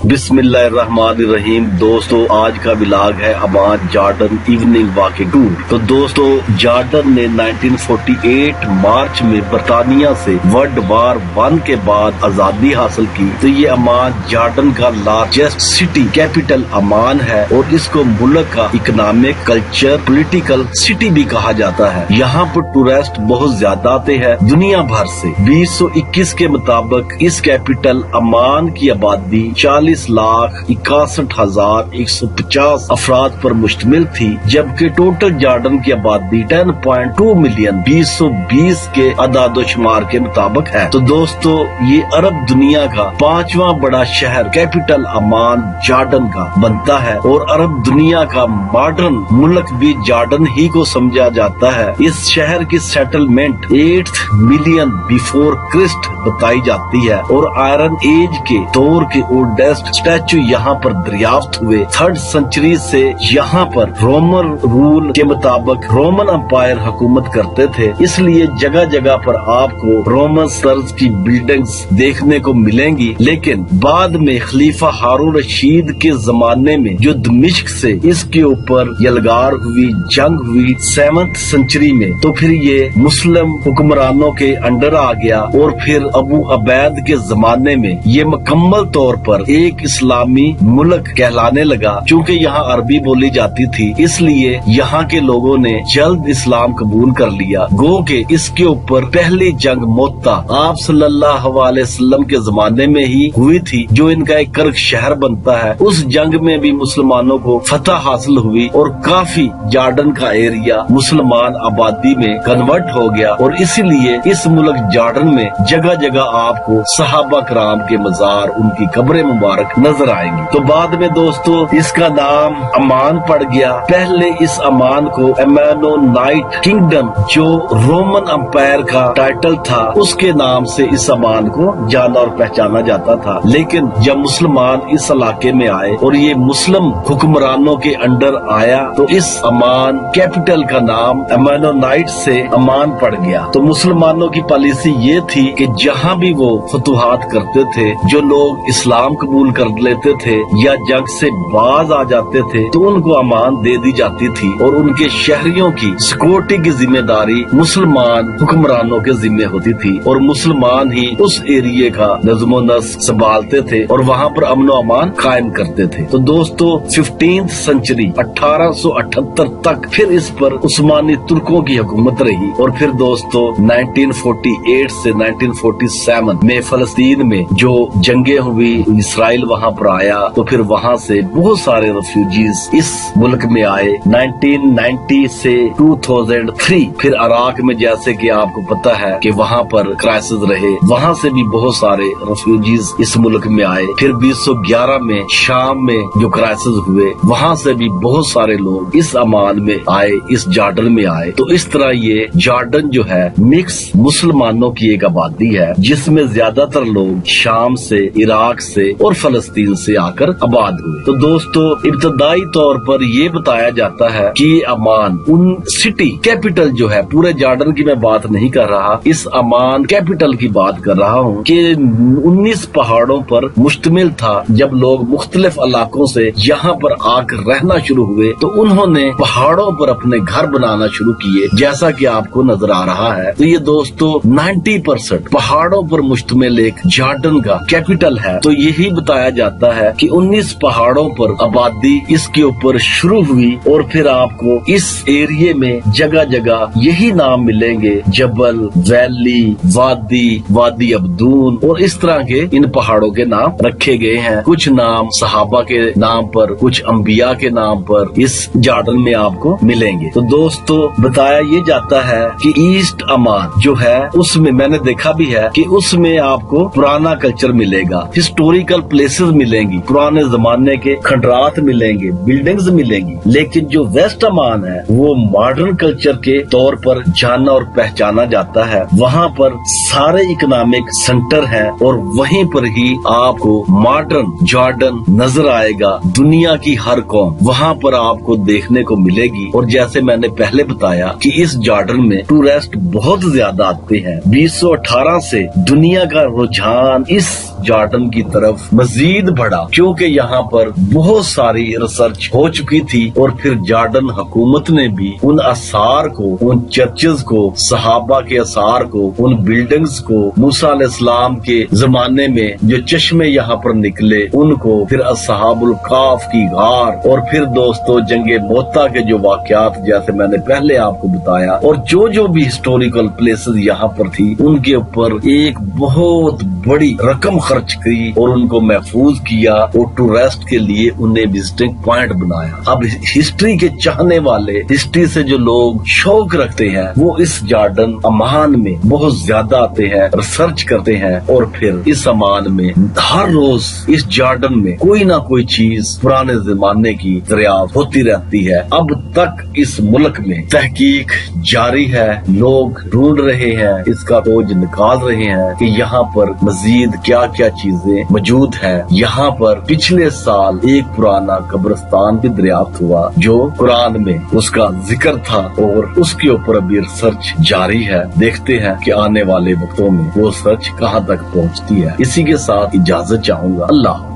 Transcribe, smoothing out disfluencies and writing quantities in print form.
बिस्मिल्लाहिर्रहमानिर्रहीम। दोस्तों, आज का व्लॉग है अमान जॉर्डन इवनिंग वॉक टूर। तो दोस्तों, जॉर्डन ने 1948 मार्च में बरतानिया से वर्ल्ड वार 1 के बाद आजादी हासिल की। तो ये अमान जॉर्डन का लार्जेस्ट सिटी कैपिटल अमान है और इसको मुल्क का इकोनॉमिक, कल्चर, पॉलिटिकल सिटी भी कहा जाता है। यहाँ पर टूरिस्ट बहुत ज्यादा आते हैं दुनिया भर से। 2021 के मुताबिक इस कैपिटल अमान की आबादी 40,61,150 अफराद पर मुश्तमिल थी, जबकि टोटल जॉर्डन की आबादी 10.2 मिलियन 2020 के अदादोशुमार के मुताबिक है। तो दोस्तों, ये अरब दुनिया का 5वां बड़ा शहर कैपिटल अमान जॉर्डन का बनता है और अरब दुनिया का मॉडर्न मुल्क भी जॉर्डन ही को समझा जाता है। इस शहर की settlement 8th million before Christ बताई जाती है और आयरन एज के दौर के ओल्डेस्ट स्टैचू यहाँ पर दरियाफ्त हुए। 3rd सेंचुरी से यहाँ पर रोमन रूल के मुताबिक रोमन एम्पायर हुकूमत करते थे, इसलिए जगह जगह पर आपको रोमन तर्ज की बिल्डिंग्स देखने को मिलेंगी। लेकिन बाद में खलीफा हारून रशीद के जमाने में जो दमिश्क से इसके ऊपर यलगार हुई, जंग हुई 7th सेंचुरी में, तो फिर ये मुस्लिम हुक्मरानों के अंडर आ गया और फिर अबू अबैद के जमाने में ये मुकम्मल तौर पर एक इस्लामी मुल्क कहलाने लगा। चूँकि यहाँ अरबी बोली जाती थी, इसलिए यहाँ के लोगों ने जल्द इस्लाम कबूल कर लिया। गो के इसके ऊपर पहली जंग मोता आप सल्लल्लाहु अलैहि वसल्लम के जमाने में ही हुई थी, जो इनका एक कर्क शहर बनता है। उस जंग में भी मुसलमानों को फतह हासिल हुई और काफी जॉर्डन का एरिया मुसलमान आबादी में कन्वर्ट हो गया और इसीलिए इस मुल्क जॉर्डन में जगह जगह आपको सहाबा कराम के मजार, उनकी कब्रें मुबारक नजर आएंगी। तो बाद में दोस्तों इसका नाम अमान पड़ गया। पहले इस अमान को एमेनोनाइट किंगडम, जो रोमन एम्पायर का टाइटल था, उसके नाम से इस अमान को जाना और पहचाना जाता था। लेकिन जब मुसलमान इस इलाके में आए और ये मुस्लिम हुक्मरानों के अंडर आया, तो इस अमान कैपिटल का नाम एमेनोनाइट से अमान पड़ गया। तो मुसलमानों की पॉलिसी ये थी कि जहाँ भी वो फतुहात करते थे, जो लोग इस्लाम कबूल कर लेते थे या जंग से बाज आ जाते थे, तो उनको अमान दे दी जाती थी और उनके शहरियों की सिक्योरिटी की जिम्मेदारी मुसलमान हुक्मरानों के जिम्मे होती थी और मुसलमान ही उस एरिया का नज़्मो नस्क संभालते थे और वहाँ पर अमन व अमान कायम करते थे। तो दोस्तों 15th सेंचुरी 1878 तक फिर इस पर उस्मानी तुर्कों की हुकूमत रही और फिर दोस्तों 1948 से 1947 में फलस्तीन में जो जंगे हुई, इसराइल वहाँ पर आया, तो फिर वहाँ से बहुत सारे रेफ्यूजीज इस मुल्क में आए। 1990 से 2003 फिर इराक में, जैसे कि आपको पता है कि वहाँ पर क्राइसिस रहे, वहाँ से भी बहुत सारे रेफ्यूजीज इस मुल्क में आए। फिर 2011 में शाम में जो क्राइसिस हुए, वहाँ से भी बहुत सारे लोग इस अमान में आए, इस जॉर्डन में आए। तो इस तरह ये जॉर्डन जो है मिक्स मुसलमानों की एक आबादी है, जिसमें ज्यादातर लोग शाम से, इराक से और फलस्तीन से आकर आबाद हुए। तो दोस्तों, इब्तदाई तौर पर ये बताया जाता है कि अमान उन सिटी कैपिटल जो है, पूरे जॉर्डन की मैं बात नहीं कर रहा, इस अमान कैपिटल की बात कर रहा हूँ, कि 19 पहाड़ों पर मुश्तमिल था। जब लोग मुख्तलिफ इलाकों से यहाँ पर आकर रहना शुरू हुए, तो उन्होंने पहाड़ों पर अपने घर बनाना शुरू किए, जैसा कि आपको नजर आ रहा है। तो ये दोस्तों 90% पहाड़ों पर मुश्तमिल एक जॉर्डन का कैपिटल है। तो यही बताया जाता है कि 19 पहाड़ों पर आबादी इसके ऊपर शुरू हुई और फिर आपको इस एरिया में जगह जगह यही नाम मिलेंगे, जबल, वैली, वादी, वादी अब्दून और इस तरह के इन पहाड़ों के नाम रखे गए हैं। कुछ नाम सहाबा के नाम पर, कुछ अंबिया के नाम पर इस जॉर्डन में आपको मिलेंगे। तो दोस्तों बताया ये जाता है कि ईस्ट अमान जो है, उसमें मैंने देखा भी है कि उसमें आपको पुराना कल्चर मिलेगा, हिस्टोरिकल प्लेसेस मिलेंगी, पुराने जमाने के खंडरात मिलेंगे, बिल्डिंग्स मिलेंगी। लेकिन जो वेस्ट अमान है वो मॉडर्न कल्चर के तौर पर जाना और पहचाना जाता है। वहाँ पर सारे इकोनॉमिक सेंटर हैं और वहीं पर ही आपको मॉडर्न जॉर्डन नजर आएगा। दुनिया की हर कौम वहाँ पर आपको देखने को मिलेगी और जैसे मैंने पहले बताया कि इस जॉर्डन में टूरिस्ट बहुत ज्यादा आते हैं। 2018 से दुनिया का रुझान इस जॉर्डन की तरफ मजीद बढ़ा, क्योंकि यहाँ पर बहुत सारी रिसर्च हो चुकी थी और फिर जॉर्डन हुकूमत ने भी उन आसार को, उन चर्चेज को, सहाबा के आसार को, उन बिल्डिंग्स को, मूसा अलैहिस्सलाम के जमाने में जो चश्मे यहाँ पर निकले उनको, फिर असहाबुल काफ की गार, और फिर दोस्तों जंगे मोता के जो वाकयात जैसे मैंने पहले आपको बताया, और जो भी हिस्टोरिकल प्लेसेस यहाँ पर थी उनके ऊपर एक बहुत बड़ी रकम खर्च की और उनको महफूज किया और टूरिस्ट के लिए उन्हें विजिटिंग पॉइंट बनाया। अब हिस्ट्री के चाहने वाले, हिस्ट्री से जो लोग शौक रखते हैं, वो इस जॉर्डन अमान में बहुत ज्यादा आते हैं, रिसर्च करते हैं और फिर इस अमान में हर रोज इस जॉर्डन में कोई ना कोई चीज पुराने जमाने की दरियाफ्त होती रहती है। अब तक इस मुल्क में तहकीक जारी है, लोग ढूंढ रहे हैं, इसका खोज निकाल रहे हैं कि यहाँ पर मजीद क्या क्या चीजें मौजूद है। यहाँ पर पिछले साल एक पुराना कब्रिस्तान भी दरियाफ्त हुआ जो कुरान में उसका जिक्र था और उसके ऊपर अभी रिसर्च जारी है। देखते हैं कि आने वाले वक्तों में वो रिसर्च कहाँ तक पहुँचती है। इसी के साथ इजाजत चाहूंगा। अल्लाह।